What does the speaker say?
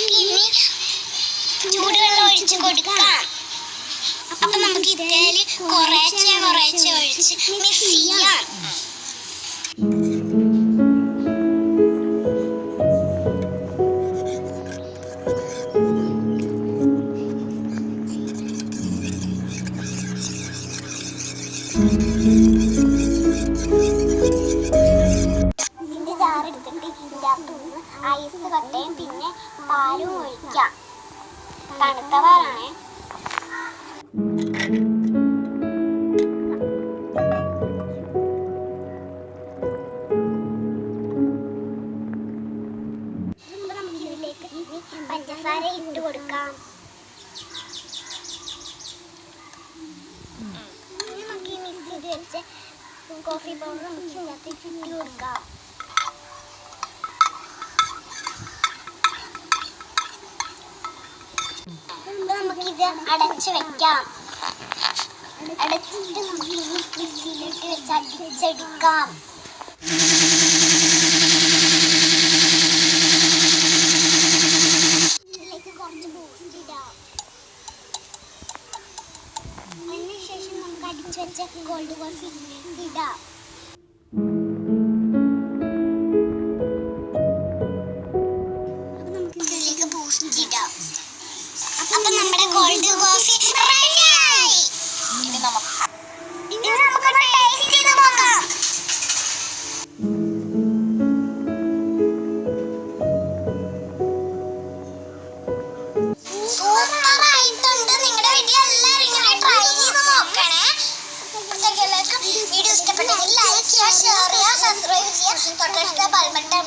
നമുക്ക് ഇനി ചൂടുവെള്ളം ഒഴിച്ച് കൊടുക്കാം. അപ്പൊ നമുക്ക് ഇതിൽ കുറേശ്ശെ ഒഴിച്ച് മിക്സ് ചെയ്യാം. ഇതിന്റെ ജാറെടുത്തിട്ട് ഇതിൻ്റെ അകത്തുനിന്ന് ഐസ് കട്ടയും പിന്നെ പാലും ഒഴിക്കാം. തണുത്ത പാലാണ്. നമുക്ക് ഇതിലേക്ക് പഞ്ചസാര ഇട്ട് കൊടുക്കാം. നമുക്ക് ഈ മിക്സ് ചെയ്ത് വെച്ച് കോഫി പൗഡർ നമുക്ക് ഇതിനകത്ത് ഇട്ട് കൊടുക്കാം. നമുക്കിത് അടച്ച് വെക്കാം. അടച്ചിട്ട് നമുക്ക് ഈ മിക്സിയിലിട്ട് വെച്ച് അടിച്ചെടുക്കാം. ഇതിലേക്ക് കുറച്ച് ബൂസ്റ്റ് ഇടാം. അതിനുശേഷം നമുക്ക് അടിച്ചു വെച്ച കോൾഡ് കോഫി ഇതിലേക്ക് ഇടാം. നമുക്ക് ഇതിലേക്ക് ബൂസ്റ്റ് ഇടാം. അപ്പൊ നമ്മുടെ കോൾഡ് കോഫി റെഡിയായി. ഇനി നമുക്ക് ടേസ്റ്റ് ചെയ്ത് നോക്കാം. സൂപ്പർ ആയിട്ടുണ്ട്. നിങ്ങളുടെ വീട്ടിലെല്ലാവരും ഇങ്ങനെ ട്രൈ ചെയ്ത് നോക്കണേ. വീഡിയോ ഇഷ്ടപ്പെട്ടെങ്കിൽ ലൈക്ക് ചെയ്യുക, ഷെയർ ചെയ്യുക, സബ്സ്ക്രൈബ് ചെയ്യുക, തൊട്ടടുത്ത ബെൽ ബട്ടൺ